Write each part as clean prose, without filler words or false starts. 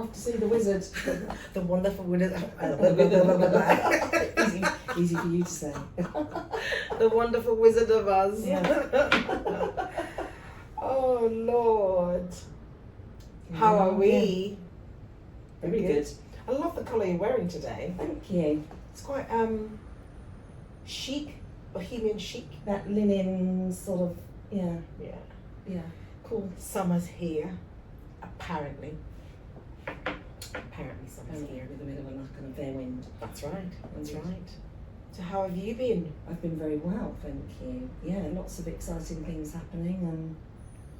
off to see the wizard. The wonderful wizard. Easy for you to say. The wonderful Wizard of Oz. Yeah. Oh Lord. How are we? Very good. I love the colour you're wearing today. Thank you. It's quite chic, bohemian chic. That linen sort of, yeah. Cool. Summer's here, apparently. Apparently summer's here. With a bit of a knock and a fair wind. That's right. That's right. So how have you been? I've been very well, thank you. Yeah, lots of exciting things happening,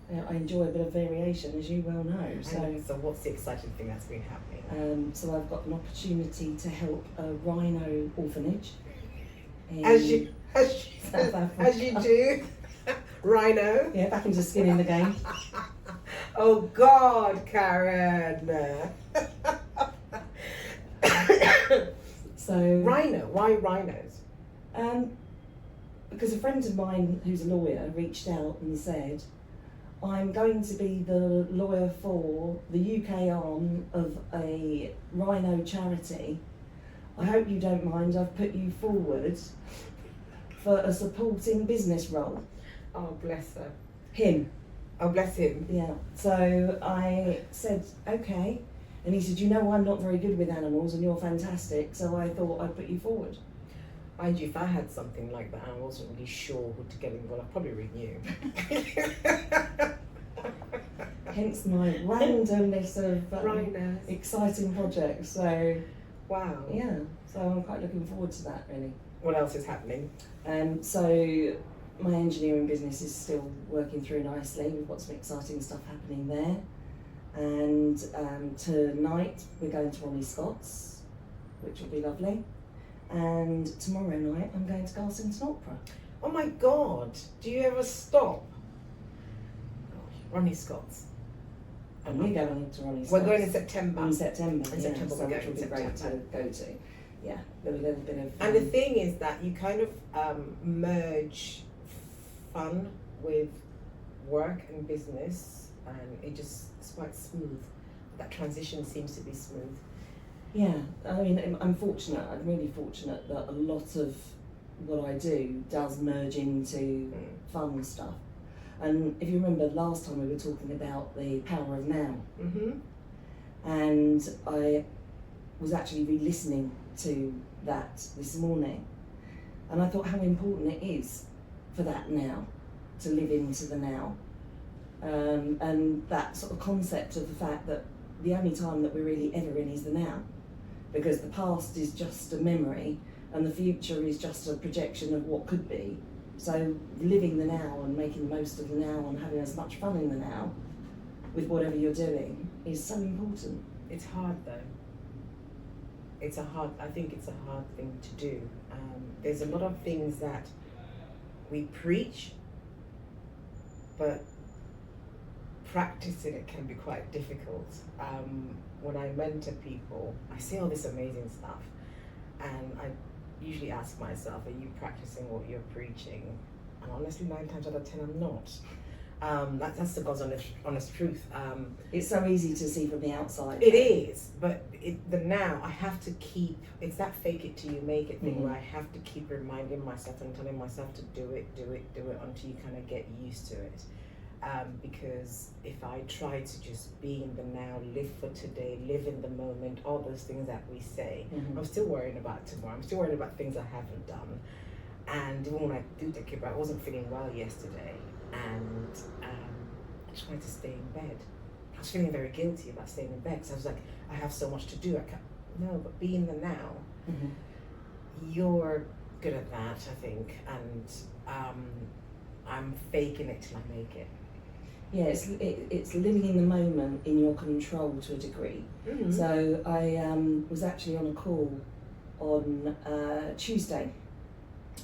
and I enjoy a bit of variation, as you well know. So what's the exciting thing that's been happening? So I've got an opportunity to help a rhino orphanage. As you do. Rhino. Yeah, back into skin in the game. Oh God, Karen. So Rhino. Why rhinos? Because a friend of mine who's a lawyer reached out and said, I'm going to be the lawyer for the UK arm of a rhino charity. I hope you don't mind, I've put you forward for a supporting business role. Oh, bless her. Him. Oh, bless him. Yeah. So I said, okay. And he said, you know, I'm not very good with animals and you're fantastic, so I thought I'd put you forward. Mind you, if I had something like that, I wasn't really sure who to get involved, I'd probably ring you. Hence my randomness of exciting projects. So, wow. Yeah, so I'm quite looking forward to that, really. What else is happening? So my engineering business is still working through nicely. We've got some exciting stuff happening there. And tonight we're going to Ronnie Scott's, which will be lovely. And tomorrow night I'm going to Garsington Opera. Oh my God, do you ever stop? Ronnie Scott's. And we're going to Ronnie Scott's. We're going in September. In September, in September, so which will be great to go to. Yeah, a little bit of... And the thing is that you kind of merge fun with work and business, and it's quite smooth. That transition seems to be smooth. Yeah, I mean, I'm really fortunate that a lot of what I do does merge into fun stuff. And if you remember last time we were talking about the power of now, and I was actually re-listening to that this morning, and I thought how important it is for that now, to live into the now, and that sort of concept of the fact that the only time that we're really ever in is the now, because the past is just a memory and the future is just a projection of what could be. So living the now and making the most of the now and having as much fun in the now with whatever you're doing is so important. It's hard though. I think it's a hard thing to do. There's a lot of things that we preach, but practicing it can be quite difficult. When I mentor people, I say all this amazing stuff, and I usually ask myself, are you practicing what you're preaching? And honestly, 9 times out of 10, I'm not. That's the God's honest truth. It's so easy to see from the outside. It is, but the now, I have to keep, it's that fake it till you make it thing, where I have to keep reminding myself and telling myself to do it until you kind of get used to it. Because if I try to just be in the now, live for today, live in the moment, all those things that we say, I'm still worrying about tomorrow. I'm still worrying about things I haven't done. And even when I do take care of it, I wasn't feeling well yesterday, and I tried to stay in bed. I was feeling very guilty about staying in bed because I was like, I have so much to do. I can't. No, but be in the now. You're good at that, I think, and I'm faking it till I make it. Yeah, it's living in the moment in your control to a degree. So I was actually on a call on Tuesday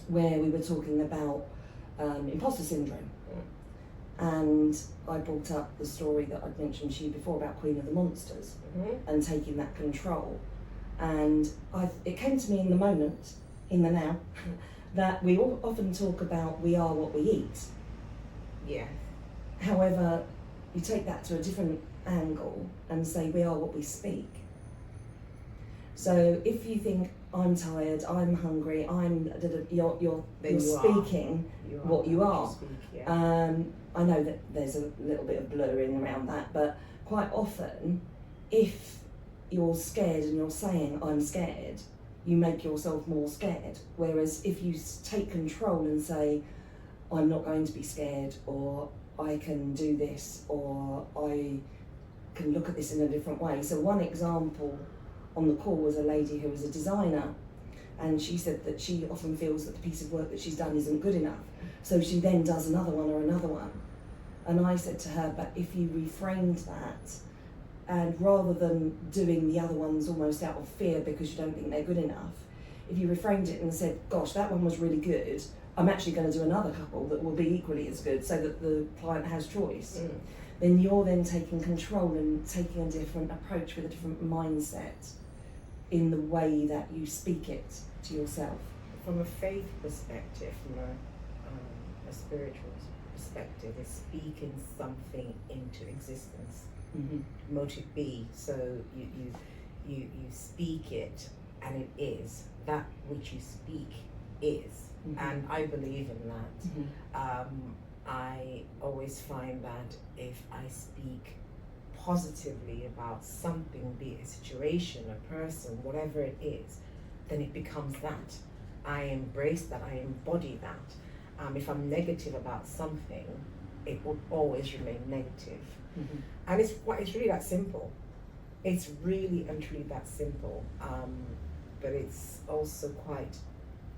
where we were talking about imposter syndrome. And I brought up the story that I'd mentioned to you before about Queen of the Monsters and taking that control. And it came to me in the moment, in the now, that we all often talk about we are what we eat. Yeah. However, you take that to a different angle and say we are what we speak. So if you think I'm tired, I'm hungry, you're speaking what you are. I know that there's a little bit of blurring around that, but quite often, if you're scared and you're saying I'm scared, you make yourself more scared. Whereas if you take control and say I'm not going to be scared, or I can do this, or I can look at this in a different way. So one example on the call was a lady who was a designer, and she said that she often feels that the piece of work that she's done isn't good enough. So she then does another one or another one. And I said to her, but if you reframed that, and rather than doing the other ones almost out of fear because you don't think they're good enough, if you reframed it and said, gosh, that one was really good, I'm actually going to do another couple that will be equally as good, so that the client has choice. Then you're then taking control and taking a different approach with a different mindset in the way that you speak it to yourself. From a faith perspective, from a spiritual perspective, is speaking something into existence. Motive be. So you speak it, and it is. That which you speak is. And I believe in that. I always find that if I speak positively about something, be it a situation, a person, whatever it is, then it becomes that. I embrace that, I embody that. If I'm negative about something, it will always remain negative. And it's really that simple. It's really and truly that simple. But it's also quite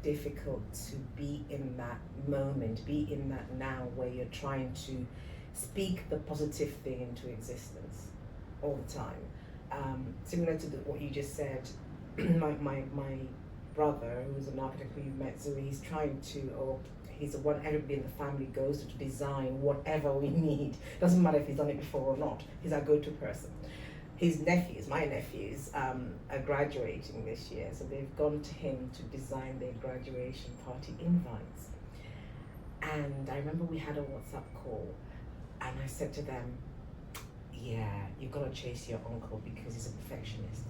difficult to be in that moment, be in that now where you're trying to speak the positive thing into existence all the time. Similar to what you just said, my brother, who's an architect who you've met, so he's trying to, or he's the one everybody in the family goes to design whatever we need. Doesn't matter if he's done it before or not, he's our go-to person. My nephews, are graduating this year, so they've gone to him to design their graduation party invites. And I remember we had a WhatsApp call, and I said to them, yeah, you've got to chase your uncle because he's a perfectionist.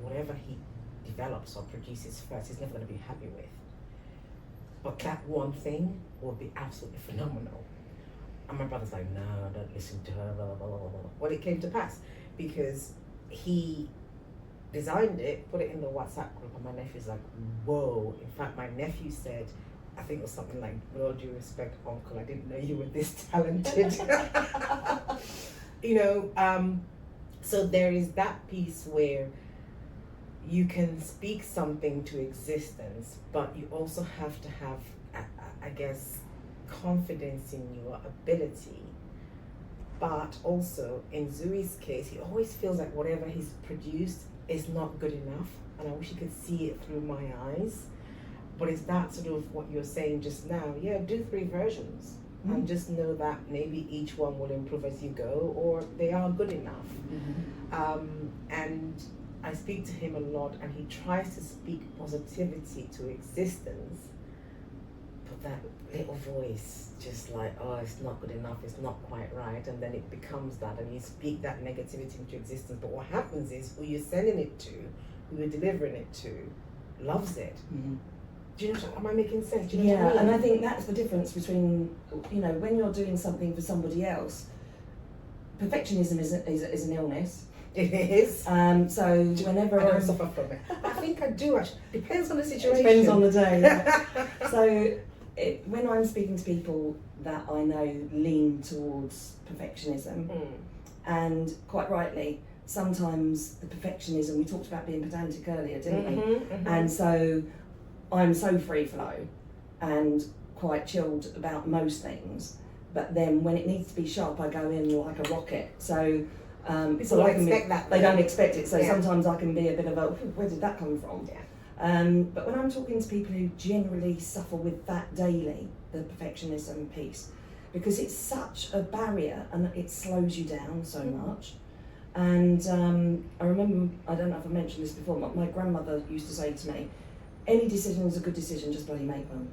Whatever he develops or produces first, he's never going to be happy with. But that one thing will be absolutely phenomenal. And my brother's like, no, don't listen to her, blah, blah, blah, blah, blah. Well, it came to pass because he designed it, put it in the WhatsApp group, and my nephew's like, whoa. In fact, my nephew said, I think it was something like, with all due respect, uncle, I didn't know you were this talented. So there is that piece where you can speak something to existence, but you also have to have, I guess, confidence in your ability. But also, in Zui's case, he always feels like whatever he's produced is not good enough, and I wish he could see it through my eyes. But it's that sort of what you're saying just now. Yeah, do 3 versions, and just know that maybe each one will improve as you go, or they are good enough. And I speak to him a lot, and he tries to speak positivity to existence, but that little voice just like, oh, it's not good enough, it's not quite right, and then it becomes that, and you speak that negativity into existence. But what happens is, who you're sending it to, who you're delivering it to, loves it. Do you know, am I making sense? Do you know what I mean? And I think that's the difference between, when you're doing something for somebody else, perfectionism is an illness. It is. So whenever I don't suffer from it. I think I do actually. Depends on the situation. Depends on the day. Yeah. So when I'm speaking to people that I know lean towards perfectionism, and quite rightly, sometimes the perfectionism, we talked about being pedantic earlier, didn't we? And so I'm so free flow and quite chilled about most things, but then when it needs to be sharp, I go in like a rocket. So people don't expect that. They don't expect it, so sometimes I can be a bit of a, where did that come from? But when I'm talking to people who generally suffer with that daily, the perfectionism piece, because it's such a barrier and it slows you down so much. And I remember, I don't know if I mentioned this before, but my grandmother used to say to me, any decision is a good decision, just bloody make one.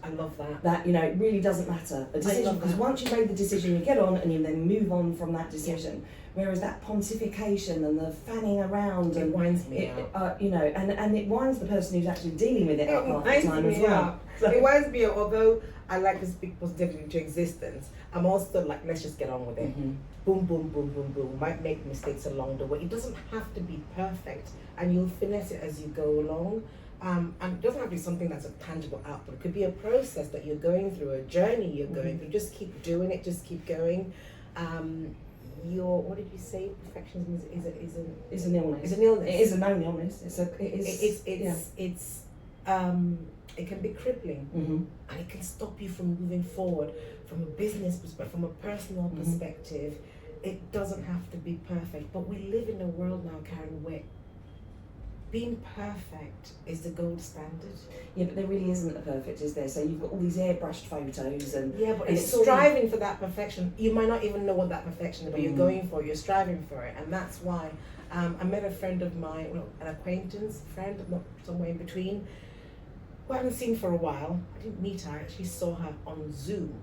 I love that. That, you know, it really doesn't matter. A decision, because once you've made the decision, you get on and you then move on from that decision. Whereas that pontification and the fanning around, it winds me out. You know, and it winds the person who's actually dealing with it up half the time as well. So, it winds me out. Although I like to speak positivity into existence, I'm also like, let's just get on with it. Mm-hmm. Boom, boom, boom, boom, boom. Might make mistakes along the way. It doesn't have to be perfect, and you'll finesse it as you go along. And it doesn't have to be something that's a tangible output. It could be a process that you're going through, a journey you're going through. Just keep doing it. Just keep going. What did you say? Perfectionism is an illness. It's an illness. It is a known illness. It can be crippling, and it can stop you from moving forward from a business perspective, from a personal perspective. It doesn't have to be perfect, but we live in a world now, Karen, where being perfect is the gold standard. Yeah, but there really isn't a perfect, is there? So you've got all these airbrushed photos and but it's striving for that perfection. You might not even know what that perfection is, but you're going for it, you're striving for it, and that's why I met a friend of mine, an acquaintance, friend, not somewhere in between, who I hadn't seen for a while. I didn't meet her, I actually saw her on Zoom,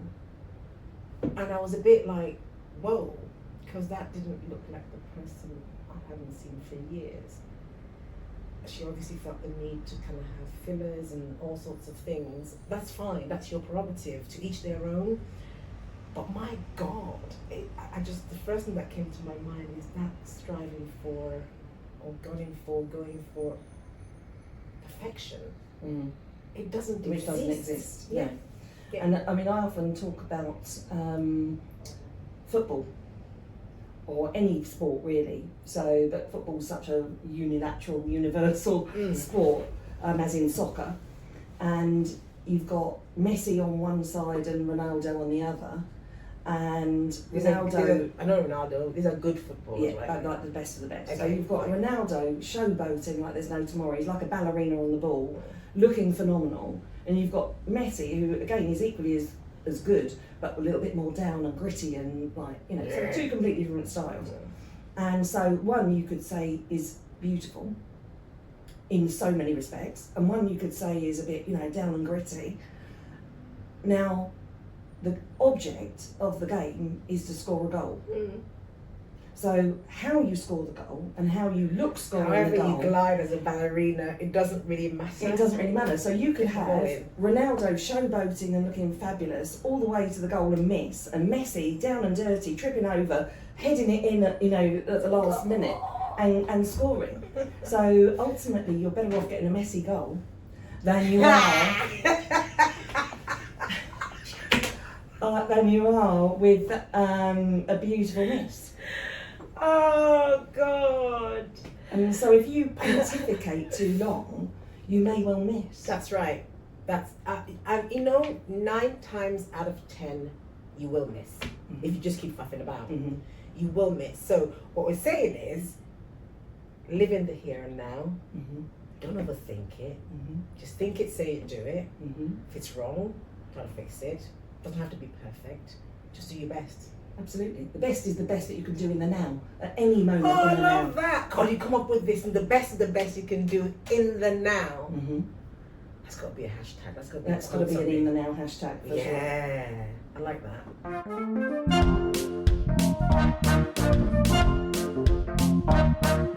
and I was a bit like, whoa, because that didn't look like the person I hadn't seen for years. She obviously felt the need to kind of have fillers and all sorts of things. That's fine, that's your prerogative, to each their own. But my God, the first thing that came to my mind is that striving for, or going for perfection. It doesn't exist. Which doesn't exist, yeah. And I mean, I often talk about football, or any sport really. So, but football's such a unilateral, universal sport, as in soccer. And you've got Messi on one side and Ronaldo on the other. And Ronaldo... I know Ronaldo, these are good footballers, yeah, right? like the best of the best. Okay, so you've got Ronaldo showboating like there's no tomorrow. He's like a ballerina on the ball, looking phenomenal. And you've got Messi, who again is equally as good, but a little bit more down and gritty and like, you know, so two completely different styles. And so one you could say is beautiful in so many respects, and one you could say is a bit, you know, down and gritty. Now, the object of the game is to score a goal. So how you score the goal and how you look scoring the goal. However you glide as a ballerina, it doesn't really matter. It doesn't really matter. So you could have Ronaldo showboating and looking fabulous all the way to the goal and miss, and Messi down and dirty, tripping over, heading it in at, you know, at the last minute and scoring. So ultimately you're better off getting a Messi goal than you are with a beautiful miss. Oh God! And so if you pontificate too long, you may well miss. That's right. That's you know, 9 times out of 10, you will miss if you just keep faffing about. You will miss. So what we're saying is, live in the here and now. Don't overthink it. Just think it, say it, do it. If it's wrong, try to fix it. Doesn't have to be perfect. Just do your best. Absolutely. The best is the best that you can do in the now, at any moment. Oh, I in the love now. that. God, you come up with this, and the best is the best you can do in the now. That's got to be a hashtag. That's got to be an in the now hashtag. For sure. I like that.